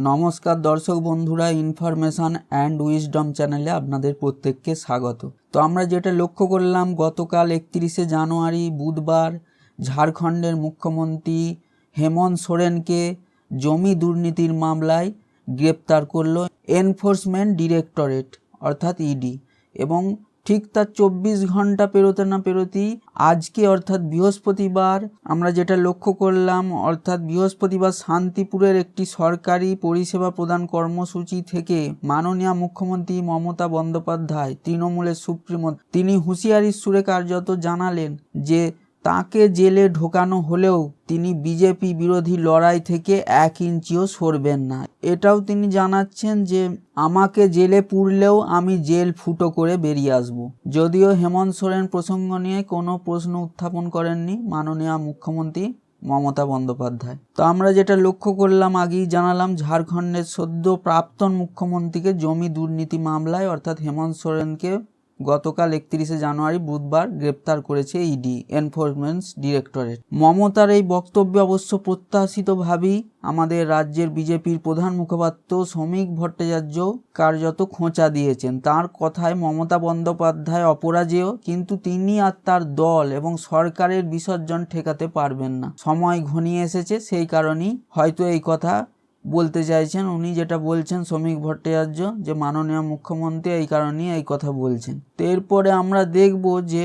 নমস্কার দর্শক বন্ধুরা, ইনফরমেশন অ্যান্ড উইজডম চ্যানেলে আপনাদের প্রত্যেককে স্বাগত। তো আমরা যেটা লক্ষ্য করলাম, গতকাল 31শে জানুয়ারি বুধবার ঝাড়খণ্ডের মুখ্যমন্ত্রী হেমন্ত সোরেনকে জমি দুর্নীতির মামলায় গ্রেপ্তার করল এনফোর্সমেন্ট ডিরেক্টরেট অর্থাৎ ইডি, এবং ঠিক তার 24 ঘন্টা পেরোতে না পেরোতেই আজকে অর্থাৎ বৃহস্পতিবার আমরা যেটা লক্ষ্য করলাম, অর্থাৎ বৃহস্পতিবার শান্তিপুরের একটি সরকারি পরিষেবা প্রদান কর্মসূচি থেকে মাননীয় মুখ্যমন্ত্রী মমতা বন্দ্যোপাধ্যায়, তৃণমূলের সুপ্রিমো, তিনি হুঁশিয়ারির সুরে কার্যত জানালেন যে তাকে জেলে ঢোকানো হলেও তিনি বিজেপি বিরোধী লড়াই থেকে 1 ইঞ্চিও সরবেন না। এটাও তিনি জানাচ্ছেন যে আমাকে জেলে পুরলেও আমি জেল ফুটো করে বেরিয়ে আসব। যদিও হেমন্ত সোরেন প্রসঙ্গ নিয়ে কোনো প্রশ্ন উত্থাপন করেননি মাননীয় মুখ্যমন্ত্রী মমতা বন্দ্যোপাধ্যায়। তো আমরা যেটা লক্ষ্য করলাম, আগেই জানালাম, ঝাড়খণ্ডের সদ্য প্রাক্তন মুখ্যমন্ত্রীকে জমি দুর্নীতি মামলায় অর্থাৎ হেমন্ত সোরেনকে গতকাল 31শে জানুয়ারি বুধবার গ্রেপ্তার করেছে ইডি, এনফোর্সমেন্ট ডিরেক্টরেট। মমতার এই বক্তব্যে অবশ্য প্রত্যাশিতভাবেই আমাদের রাজ্যের বিজেপির প্রধান মুখপাত্র শ্রমিক ভট্টাচার্য কার্যত খোঁচা দিয়েছেন। তার কথায় মমতা বন্দ্যোপাধ্যায় অপরাজেয়, কিন্তু তিনি আর তার দল এবং সরকারের বিসর্জন ঠেকাতে পারবেন না। সময় ঘনিয়ে এসেছে, সেই কারণেই হয়তো এই কথা বলতে চাইছেন উনি। যেটা বলছেন শ্রমিক ভট্টাচার্য, যে মাননীয় মুখ্যমন্ত্রী এই কারণেই এই কথা বলছেন। তো এরপরে আমরা দেখব যে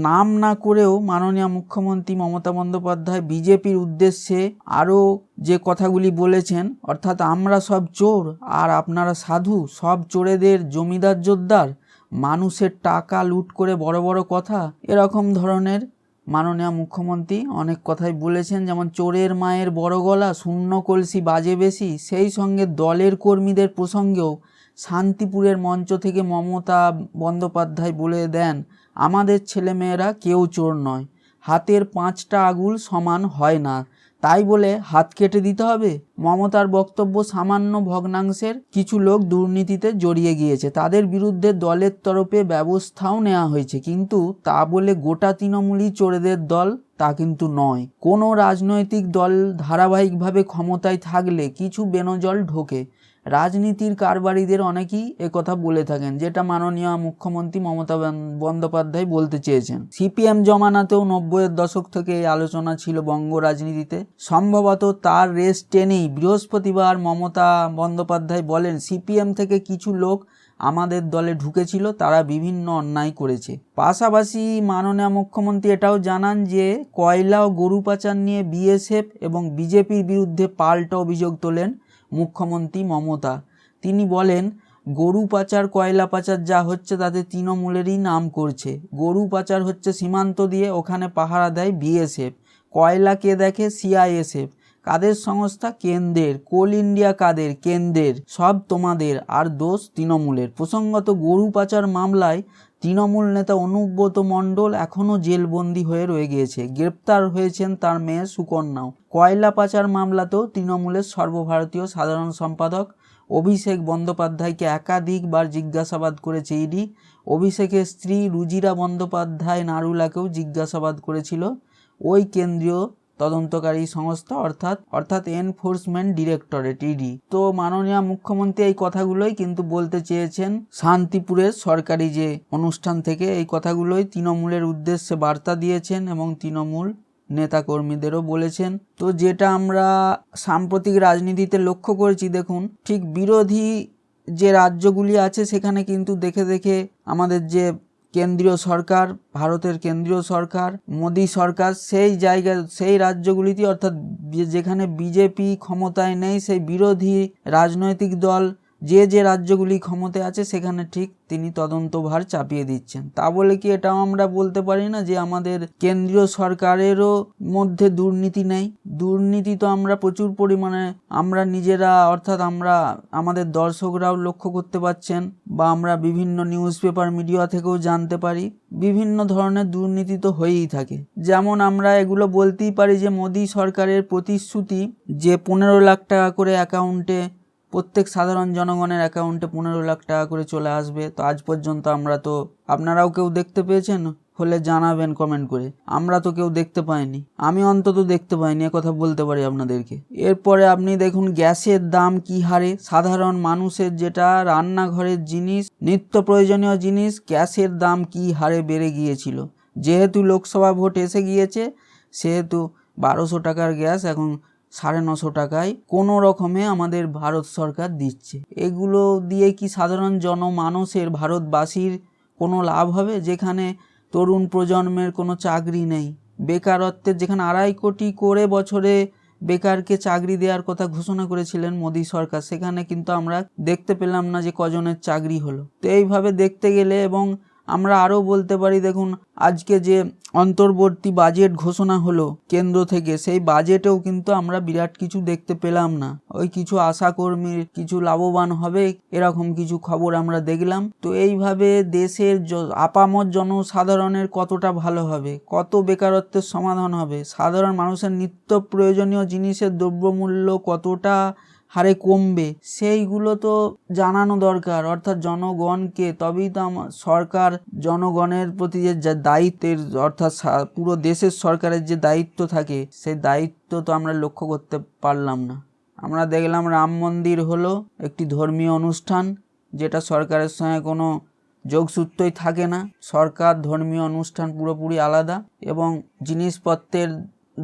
নাম না করেও মাননীয় মুখ্যমন্ত্রী মমতা বন্দ্যোপাধ্যায় বিজেপির উদ্দেশ্যে আরও যে কথাগুলি বলেছেন, অর্থাৎ আমরা সব চোর আর আপনারা সাধু, সব চোরেদের জমিদার জোরদার, মানুষের টাকা লুট করে বড় বড় কথা, এরকম ধরনের মাননীয় মুখ্যমন্ত্রী অনেক কথাই বলেছেন। যেমন চোরের মায়ের বড় গলা, শূন্য কলসি বাজে বেশি। সেই সঙ্গে দলের কর্মীদের প্রসঙ্গেও শান্তিপুরের মঞ্চ থেকে মমতা বন্দ্যোপাধ্যায় বলে দেন, আমাদের ছেলেমেয়েরা কেউ চোর নয়, হাতের 5টা আঙুল সমান হয় না, তাই বলে হাত কেটে দিতে হবে। মমতার বক্তব্য, সামান্য ভগ্নাংশের কিছু লোক দুর্নীতিতে জড়িয়ে গিয়েছে, তাদের বিরুদ্ধে দলের তরফে ব্যবস্থাও নেওয়া হয়েছে, কিন্তু তা বলে গোটা তৃণমূলই চোরেদের দল তা কিন্তু নয়। কোনো রাজনৈতিক দল ধারাবাহিকভাবে ক্ষমতায় থাকলে কিছু বেনজল ঢোকে, রাজনীতির কারবারিদের অনেকেই একথা বলে থাকেন, যেটা মাননীয় মুখ্যমন্ত্রী মমতা বন্দ্যোপাধ্যায় বলতে চেয়েছেন। সিপিএম জমানাতেও 90-এর দশক থেকে এই আলোচনা ছিল বঙ্গ রাজনীতিতে। সম্ভবত তার রেস টেনেই বৃহস্পতিবার মমতা বন্দ্যোপাধ্যায় বলেন, সিপিএম থেকে কিছু লোক আমাদের দলে ঢুকেছিল, তারা বিভিন্ন অন্যায় করেছে। পাশাপাশি মাননীয় মুখ্যমন্ত্রী এটাও জানান যে কয়লা ও গরু পাচার নিয়ে বিএসএফ এবং বিজেপির বিরুদ্ধে পাল্টা অভিযোগ তোলেন মুখ্যমন্ত্রী মমতা। তিনি বলেন, গরু পাচার কয়লা পাচার যা হচ্ছে তাতে তৃণমূলেরই নাম করছে। গরু পাচার হচ্ছে সীমান্ত দিয়ে, ওখানে পাহারা দেয় বিএসএফ। কয়লা কে দেখে? সিআইএসএফ। কাদের সংস্থা? কেন্দ্রের। কোল ইন্ডিয়া কাদের? কেন্দ্রের। সব তোমাদের, আর দোষ তৃণমূলের। প্রসঙ্গত, গরু পাচার মামলায় তৃণমূল নেতা অনুব্রত মণ্ডল এখনও জেলবন্দি হয়ে রয়ে গিয়েছে। গ্রেপ্তার হয়েছেন তার মেয়ে সুকন্যাও। কয়লা পাচার মামলাতেও তৃণমূলের সর্বভারতীয় সাধারণ সম্পাদক অভিষেক বন্দ্যোপাধ্যায়কে একাধিকবার জিজ্ঞাসাবাদ করেছে ইডি। অভিষেকের স্ত্রী রুজিরা বন্দ্যোপাধ্যায় নারুলাকেও জিজ্ঞাসাবাদ করেছিল ওই কেন্দ্রীয় তদন্তকারী সংস্থা অর্থাৎ এনফোর্সমেন্ট ডিরেক্টরেট ইডি। তো মাননীয় মুখ্যমন্ত্রী এই কথাগুলোই কিন্তু বলতে চেয়েছেন শান্তিপুরের সরকারি যে অনুষ্ঠান থেকে, এই কথাগুলোই তৃণমূলের উদ্দেশ্যে বার্তা দিয়েছেন এবং তৃণমূল নেতাকর্মীদেরও বলেছেন। তো যেটা আমরা সাম্প্রতিক রাজনীতিতে লক্ষ্য করেছি, দেখুন, ঠিক বিরোধী যে রাজ্যগুলি আছে সেখানে কিন্তু দেখে দেখে আমাদের যে কেন্দ্রীয় সরকার, ভারতের কেন্দ্রীয় সরকার, মোদী সরকার, সেই রাজ্যগুলিতে, অর্থাৎ যেখানে বিজেপি ক্ষমতায় নেই, সেই বিরোধী রাজনৈতিক দল যে রাজ্যগুলি ক্ষমতায় আছে সেখানে ঠিক তিনি তদন্তভার চাপিয়ে দিচ্ছেন। তা বলে কি এটাও আমরা বলতে পারি না যে আমাদের কেন্দ্রীয় সরকারেরও মধ্যে দুর্নীতি নেই? দুর্নীতি তো আমরা প্রচুর পরিমাণে আমরা নিজেরা, অর্থাৎ আমাদের দর্শকরাও লক্ষ্য করতে পারছেন, বা আমরা বিভিন্ন নিউজ পেপার মিডিয়া থেকেও জানতে পারি। বিভিন্ন ধরনের দুর্নীতি তো হয়েই থাকে। যেমন আমরা এগুলো বলতেই পারি যে মোদী সরকারের প্রতিশ্রুতি যে 15 লাখ টাকা করে অ্যাকাউন্টে, প্রত্যেক সাধারণ জনগণের অ্যাকাউন্টে 15 লাখ টাকা করে চলে আসবে, তো আজ পর্যন্ত আমরা তো, আপনারাও কেউ দেখতে পেয়েছেন? হলে জানাবেন কমেন্ট করে। আমরা তো কেউ দেখতে পাইনি, আমি অন্তত দেখতে পাইনি, কথা বলতে পারি আপনাদেরকে। এরপরে আপনি দেখুন গ্যাসের দাম কি হারে, সাধারণ মানুষের যেটা রান্নাঘরের জিনিস, নিত্য প্রয়োজনীয় জিনিস, গ্যাসের দাম কি হারে বেড়ে গিয়েছিল। যেহেতু লোকসভা ভোট এসে গিয়েছে সেহেতু 1200 টাকার গ্যাস এখন 950 টাকায় কোনো রকমে আমাদের ভারত সরকার দিচ্ছে। এগুলো দিয়ে কি সাধারণ জনমানুষের, ভারতবাসীর কোনো লাভ হবে? যেখানে তরুণ প্রজন্মের কোনো চাকরি নেই, বেকারত্বের, যেখানে 2.5 কোটি করে বছরে বেকারকে চাকরি দেওয়ার কথা ঘোষণা করেছিলেন মোদী সরকার, সেখানে কিন্তু আমরা দেখতে পেলাম না যে কজনের চাকরি হলো। তো এইভাবে দেখতে গেলে, এবং আমরা আরও বলতে পারি, দেখুন আজকে যে অন্তর্বর্তী বাজেট ঘোষণা হলো কেন্দ্র থেকে, সেই বাজেটেও কিন্তু আমরা বিরাট কিছু দেখতে পেলাম না। ওই কিছু আশাকর্মীর কিছু লাভবান হবে এরকম কিছু খবর আমরা দেখলাম। তো এইভাবে দেশের আপামর জনসাধারণের কতটা ভালো হবে, কত বেকারত্বের সমাধান হবে, সাধারণ মানুষের নিত্য প্রয়োজনীয় জিনিসের দ্রব্যমূল্য কতটা হারে কমবে, সেইগুলো তো জানানো দরকার, অর্থাৎ জনগণকে। তবেই তো সরকার জনগণের প্রতি যে দায়িত্বের, অর্থাৎ পুরো দেশের সরকারের যে দায়িত্ব থাকে, সেই দায়িত্ব তো আমরা লক্ষ্য করতে পারলাম না। আমরা দেখলাম রাম মন্দির হলো একটি ধর্মীয় অনুষ্ঠান, যেটা সরকারের সঙ্গে কোনো যোগসূত্রই থাকে না। সরকার ধর্মীয় অনুষ্ঠান পুরোপুরি আলাদা, এবং জিনিসপত্রের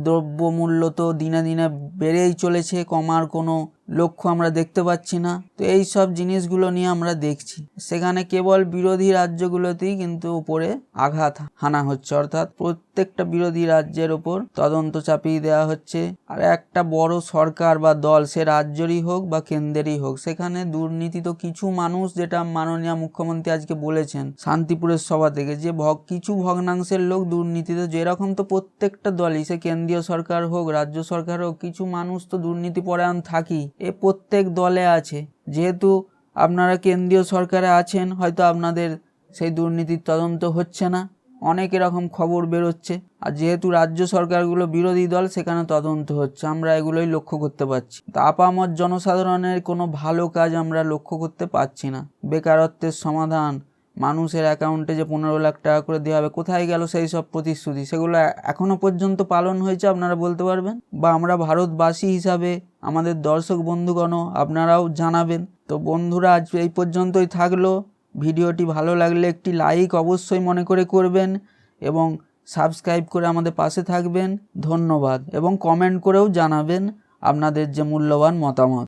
দ্রব্যমূল্য তো দিনে দিনে বেড়েই চলেছে, কমার কোনো লক্ষ্য আমরা দেখতে পাচ্ছি না। তো এই সব জিনিসগুলো নিয়ে আমরা দেখছি, সেখানে কেবল বিরোধী রাজ্যগুলোতেই কিন্তু উপরে আঘাত হানা হচ্ছে, অর্থাৎ প্রত্যেকটা বিরোধী রাজ্যের ওপর তদন্ত চাপিয়ে দেওয়া হচ্ছে। আর একটা বড় সরকার বা দল, সে রাজ্যেরই হোক বা কেন্দ্রেরই হোক, সেখানে দুর্নীতি তো কিছু মানুষ, যেটা মাননীয় মুখ্যমন্ত্রী আজকে বলেছেন শান্তিপুরের সভা থেকে, যে কিছু ভগ্নাংশের লোক দুর্নীতিতে, যেরকম তো প্রত্যেকটা দলই, সে কেন্দ্রীয় সরকার হোক রাজ্য সরকার হোক, কিছু মানুষ তো দুর্নীতি পরায়ণ থাকি, এ প্রত্যেক দলে আছে। যেহেতু আপনারা কেন্দ্রীয় সরকারে আছেন, হয়তো আপনাদের সেই দুর্নীতির তদন্ত হচ্ছে না, অনেক এরকম খবর বেরোচ্ছে। আর যেহেতু রাজ্য সরকারগুলো বিরোধী দল, সেখানে তদন্ত হচ্ছে, আমরা এগুলোই লক্ষ্য করতে পারছি। তা আপামর জনসাধারণের কোনো ভালো কাজ আমরা লক্ষ্য করতে পারছি না। বেকারত্বের সমাধান, মানুষের অ্যাকাউন্টে যে 15 লাখ টাকা করে দেওয়া হবে, কোথায় গেল সেই সব প্রতিশ্রুতি? সেগুলো এখনো পর্যন্ত পালন হয়েছে আপনারা বলতে পারবেন? বা আমরা ভারতবাসী হিসাবে, আমাদের দর্শক বন্ধুগণ, আপনারাও জানাবেন। তো বন্ধুরা, আজ এই পর্যন্তই থাকলো। ভিডিওটি ভালো লাগলে একটি লাইক অবশ্যই মনে করে করবেন, এবং সাবস্ক্রাইব করে আমাদের পাশে থাকবেন। ধন্যবাদ, এবং কমেন্ট করেও জানাবেন আপনাদের যে মূল্যবান মতামত।